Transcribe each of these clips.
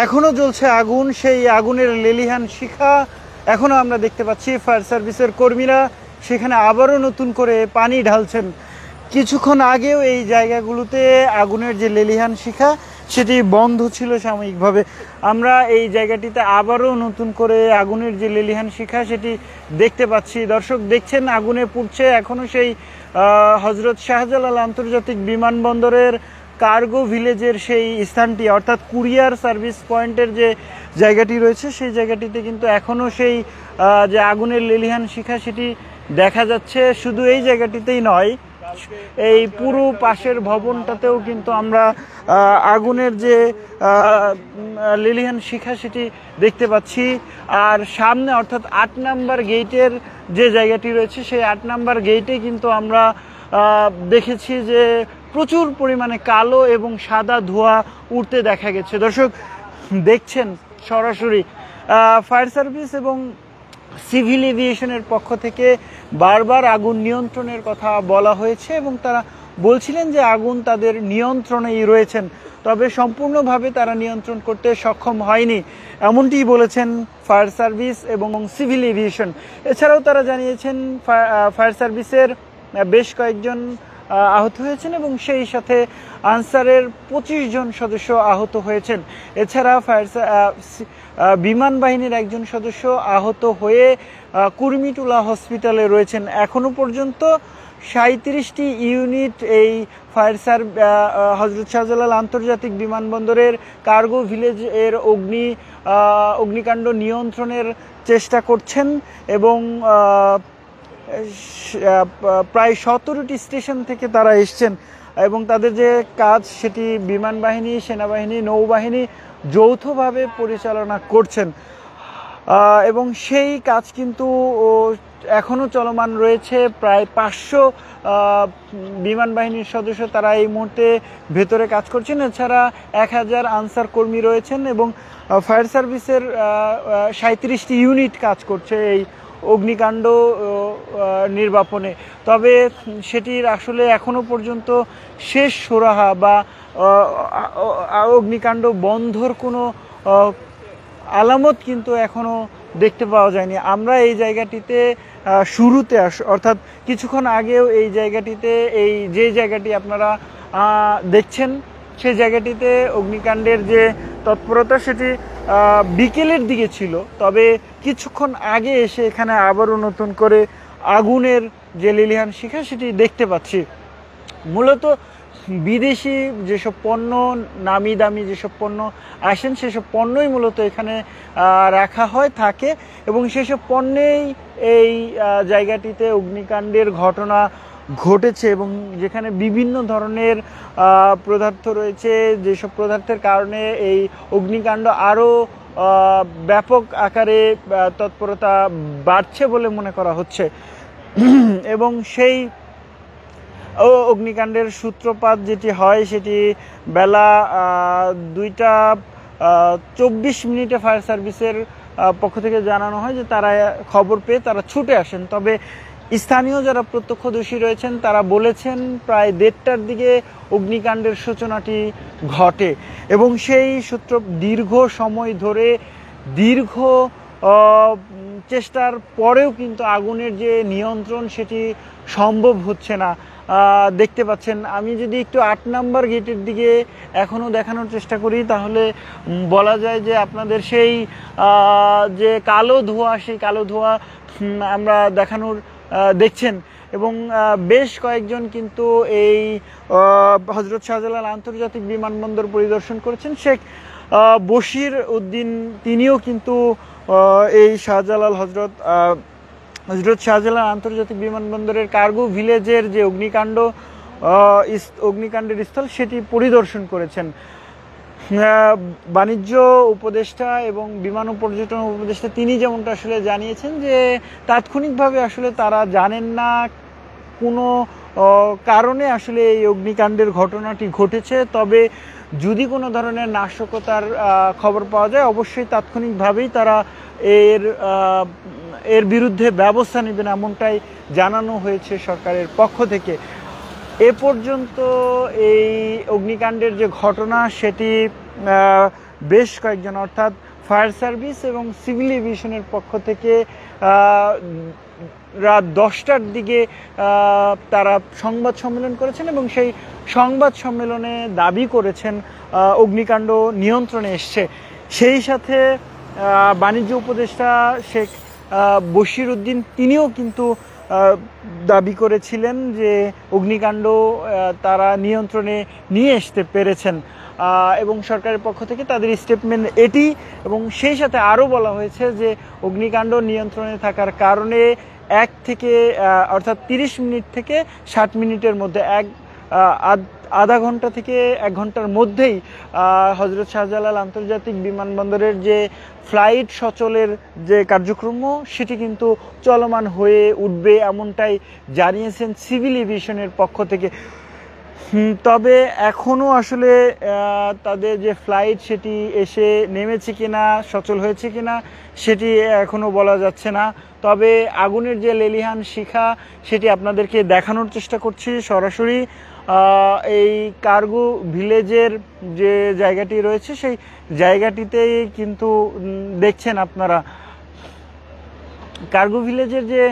এখনো জ্বলছে আগুন, সেই আগুনের লেলিহান শিখা এখনো আমরা দেখতে পাচ্ছি। ফায়ার সার্ভিসের কর্মীরা সেখানে আবারও নতুন করে পানি ঢালছেন। কিছুক্ষণ আগেও এই জায়গাগুলোতে আগুনের যে লেলিহান শিখা সেটি বন্ধ ছিল সাময়িকভাবে। আমরা এই জায়গাটিতে আবারও নতুন করে আগুনের যে লেলিহান শিখা সেটি দেখতে পাচ্ছি। দর্শক দেখছেন আগুনে পুড়ছে এখনও সেই হজরত শাহজালাল আন্তর্জাতিক বিমানবন্দরের কার্গো ভিলেজের সেই স্থানটি, অর্থাৎ কুরিয়ার সার্ভিস পয়েন্টের যে জায়গাটি রয়েছে সেই জায়গাটিতে কিন্তু এখনও সেই যে আগুনের লেলিহান শিখা সেটি দেখা যাচ্ছে। শুধু এই জায়গাটিতেই নয়, এই পুরো পাশের ভবনটাতেও কিন্তু আমরা আগুনের যে লেলিহান শিখা সেটি দেখতে পাচ্ছি। আর সামনে অর্থাৎ 8 নাম্বার গেটের যে জায়গাটি রয়েছে সেই 8 নাম্বার গেটে কিন্তু আমরা দেখেছি যে প্রচুর পরিমাণে কালো এবং সাদা ধোঁয়া উঠতে দেখা গেছে। দর্শক দেখছেন সরাসরি ফায়ার সার্ভিস এবং সিভিল এভিয়েশনের পক্ষ থেকে বারবার আগুন নিয়ন্ত্রণের কথা বলা হয়েছে এবং তারা বলছিলেন যে আগুন তাদের নিয়ন্ত্রণেই রয়েছেন, তবে সম্পূর্ণভাবে তারা নিয়ন্ত্রণ করতে সক্ষম হয়নি, এমনটি বলেছেন ফায়ার সার্ভিস এবং সিভিল এভিয়েশন। এছাড়াও তারা জানিয়েছেন ফায়ার সার্ভিসের বেশ কয়েকজন আহত হয়েছেন এবং সেই সাথে আনসারের 25 জন সদস্য আহত হয়েছেন। এছাড়া বিমান বাহিনীর একজন সদস্য আহত হয়ে কুর্মিটোলা হসপিটালে রয়েছেন। এখনো পর্যন্ত 37টি ইউনিট এই ফায়ার হজরত শাহজালাল আন্তর্জাতিক বিমানবন্দরের কার্গো ভিলেজ এর অগ্নিকাণ্ড নিয়ন্ত্রণের চেষ্টা করছেন এবং প্রায় 17টি স্টেশন থেকে তারা এসছেন এবং তাদের যে কাজ সেটি বিমান বাহিনী, সেনাবাহিনী, নৌবাহিনী যৌথভাবে পরিচালনা করছেন এবং সেই কাজ কিন্তু এখনো চলমান রয়েছে। প্রায় 500 বিমান বাহিনীর সদস্য তারা এই মুহূর্তে ভেতরে কাজ করছেন। এছাড়া 1000 আনসার কর্মী রয়েছেন এবং ফায়ার সার্ভিসের 37টি ইউনিট কাজ করছে এই অগ্নিকাণ্ড নির্বাপনে। তবে সেটির আসলে এখনো পর্যন্ত শেষ সুরাহা বা অগ্নিকাণ্ড বন্ধর কোনো আলামত কিন্তু এখনো দেখতে পাওয়া যায়নি। আমরা এই জায়গাটিতে শুরুতে অর্থাৎ কিছুক্ষণ আগেও এই জায়গাটিতে যে জায়গাটি আপনারা দেখছেন সেই জায়গাটিতে অগ্নিকাণ্ডের যে তৎপরতা সেটি বিকেলের দিকে ছিল, তবে কিছুক্ষণ আগে এসে এখানে আবারও নতুন করে আগুনের যে লেলিহান শিখা সেটি দেখতে পাচ্ছি। মূলত বিদেশি যেসব পণ্য, নামি দামি যেসব পণ্য আসেন সেসব পণ্যই মূলত এখানে রাখা থাকে এবং সেসব পণ্যেই এই জায়গাটিতে অগ্নিকাণ্ডের ঘটনা ঘটেছে এবং যেখানে বিভিন্ন ধরনের পদার্থ রয়েছে, যেসব পদার্থের কারণে এই অগ্নিকাণ্ড আরও ব্যাপক আকারে তৎপরতা বাড়ছে বলে মনে করা হচ্ছে এবং সেই অগ্নিকাণ্ডের সূত্রপাত যেটি হয় সেটি বেলা 2টা 24 মিনিটে ফায়ার সার্ভিসের পক্ষ থেকে জানানো হয় যে তারা খবর পেয়ে তারা ছুটে আসেন। তবে স্থানীয় যারা প্রত্যক্ষদর্শী রয়েছেন তারা বলেছেন প্রায় 1:30টার দিকে অগ্নিকাণ্ডের সূচনাটি ঘটে এবং সেই সূত্র দীর্ঘ সময় ধরে দীর্ঘ চেষ্টার পরেও কিন্তু আগুনের যে নিয়ন্ত্রণ সেটি সম্ভব হচ্ছে না। দেখতে পাচ্ছেন, আমি যদি একটু 8 নাম্বার গেটের দিকে এখনও দেখানোর চেষ্টা করি তাহলে বলা যায় যে আপনাদের সেই যে কালো ধোঁয়া, সেই কালো ধোঁয়া আমরা দেখছেন এবং বেশ কয়েকজন কিন্তু এই হজরত শাহজালাল আন্তর্জাতিক বিমানবন্দর পরিদর্শন করেছেন। শেখ বশির উদ্দিন তিনিও কিন্তু এই হজরত শাহজালাল আন্তর্জাতিক বিমানবন্দরের কার্গো ভিলেজের যে অগ্নিকাণ্ডের স্থল সেটি পরিদর্শন করেছেন। বাণিজ্য উপদেষ্টা এবং বিমান ও পর্যটন উপদেষ্টা তিনি যেমনটা আসলে জানিয়েছেন যে তাৎক্ষণিকভাবে আসলে তারা জানেন না কোনো কারণে আসলে এই অগ্নিকাণ্ডের ঘটনাটি ঘটেছে, তবে যদি কোনো ধরনের নাশকতার খবর পাওয়া যায় অবশ্যই তাৎক্ষণিকভাবেই তারা এর বিরুদ্ধে ব্যবস্থা নেবেন, এমনটাই জানানো হয়েছে সরকারের পক্ষ থেকে। এ পর্যন্ত এই অগ্নিকাণ্ডের যে ঘটনা সেটি বেশ কয়েকজন অর্থাৎ ফায়ার সার্ভিস এবং সিভিল এভিয়েশনের পক্ষ থেকে রাত 10টার দিকে তারা সংবাদ সম্মেলন করেছেন এবং সেই সংবাদ সম্মেলনে দাবি করেছেন অগ্নিকাণ্ড নিয়ন্ত্রণে এসছে। সেই সাথে বাণিজ্য উপদেষ্টা শেখ বশির উদ্দিন তিনিও কিন্তু দাবি করেছিলেন যে অগ্নিকাণ্ড তারা নিয়ন্ত্রণে নিয়ে আসতে পেরেছেন এবং সরকারের পক্ষ থেকে তাদের স্টেটমেন্ট এটি। এবং সেই সাথে আরও বলা হয়েছে যে অগ্নিকাণ্ড নিয়ন্ত্রণে থাকার কারণে অর্থাৎ 30 মিনিট থেকে 60 মিনিটের মধ্যে আধা ঘন্টা থেকে 1 ঘন্টার মধ্যেই হযরত শাহজালাল আন্তর্জাতিক বিমানবন্দরের যে ফ্লাইট সচলের যে কার্যক্রম সেটি কিন্তু চলমান হয়ে উঠবে এমনটাই জানিয়েছেন সিভিল এভিয়েশনের পক্ষ থেকে। তবে এখনও আসলে তাদের যে ফ্লাইট সেটি এসে নেমেছে কিনা, সচল হয়েছে কিনা সেটি এখনও বলা যাচ্ছে না। তবে আগুনের যে লেলিহান শিখা সেটি আপনাদেরকে দেখানোর চেষ্টা করছি সরাসরি। এই কার্গো ভিলেজের যে জায়গাটি রয়েছে সেই জায়গাটিতেই কিন্তু দেখছেন আপনারা কার্গো ভিলেজের যে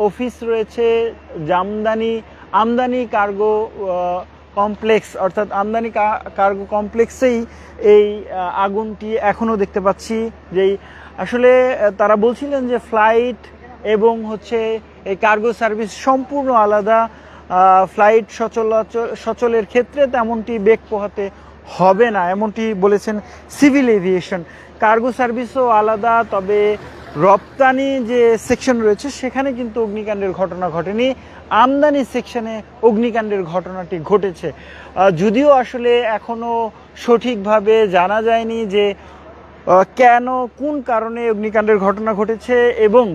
অফিস রয়েছে আমদানি কার্গো কমপ্লেক্স, অর্থাৎ আমদানি কার্গো কমপ্লেক্সেই এই আগুনটি এখনও দেখতে পাচ্ছি। যেই আসলে তারা বলছিলেন যে ফ্লাইট এবং এই কার্গো সার্ভিস সম্পূর্ণ আলাদা। ফ্লাইট সচলের ক্ষেত্রে তেমনটি বেগ পোহাতে হবে না এমনটি বলেছেন সিভিল এভিয়েশন। কার্গো সার্ভিসও আলাদা, তবে রপ্তানি যে সেকশন রয়েছে সেখানে কিন্তু অগ্নিকাণ্ডের ঘটনা ঘটেনি, আমদানি সেকশনে অগ্নিকাণ্ডের ঘটনাটি ঘটেছে। যদিও আসলে এখনো সঠিকভাবে জানা যায়নি যে কোন কারণে অগ্নিকাণ্ডের ঘটনা ঘটেছে এবং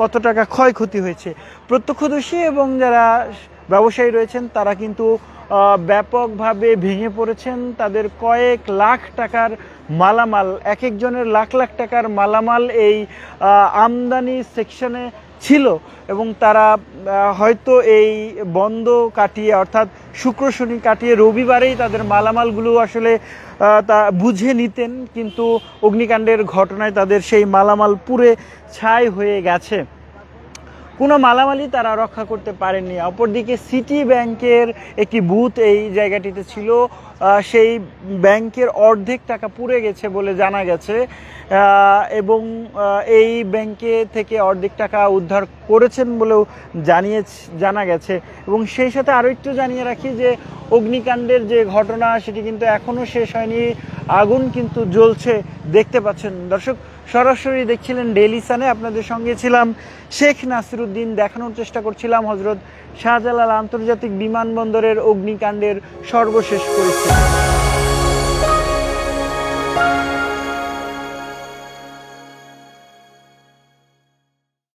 কত টাকা ক্ষয়ক্ষতি হয়েছে। প্রত্যক্ষদর্শী এবং যারা ব্যবসায়ী রয়েছেন তারা কিন্তু ব্যাপকভাবে ভেঙে পড়েছেন। তাদের কয়েক লাখ টাকার মালামাল, এক একজনের লাখ লাখ টাকার মালামাল এই আমদানি সেকশনে ছিল এবং তারা হয়তো এই বন্ধ কাটিয়ে অর্থাৎ শুক্র শনি কাটিয়ে রবিবারেই তাদের মালামালগুলো আসলে তা বুঝে নিতেন, কিন্তু অগ্নিকাণ্ডের ঘটনায় তাদের সেই মালামাল পুড়ে ছাই হয়ে গেছে। কোনো মালামালই তারা রক্ষা করতে পারেননি। অপরদিকে সিটি ব্যাংকের একটি বুথ এই জায়গাটিতে ছিল, সেই ব্যাংকের অর্ধেক টাকা পুড়ে গেছে বলে জানা গেছে এবং এই ব্যাংকে থেকে অর্ধেক টাকা উদ্ধার করেছেন বলেও জানা গেছে। এবং সেই সাথে আরও একটু জানিয়ে রাখি যে অগ্নিকাণ্ডের যে ঘটনা সেটি কিন্তু এখনও শেষ হয়নি, আগুন কিন্তু জ্বলছে দেখতে পাচ্ছেন। দর্শক সরাসরি দেখছিলেন ডেইলি সানে, আপনাদের সঙ্গে ছিলাম শেখ নাসিরউদ্দিন। দেখানোর চেষ্টা করছিলাম হযরত শাহজালাল আন্তর্জাতিক বিমানবন্দরের অগ্নিকাণ্ডের সর্বশেষ পরিস্থিতি।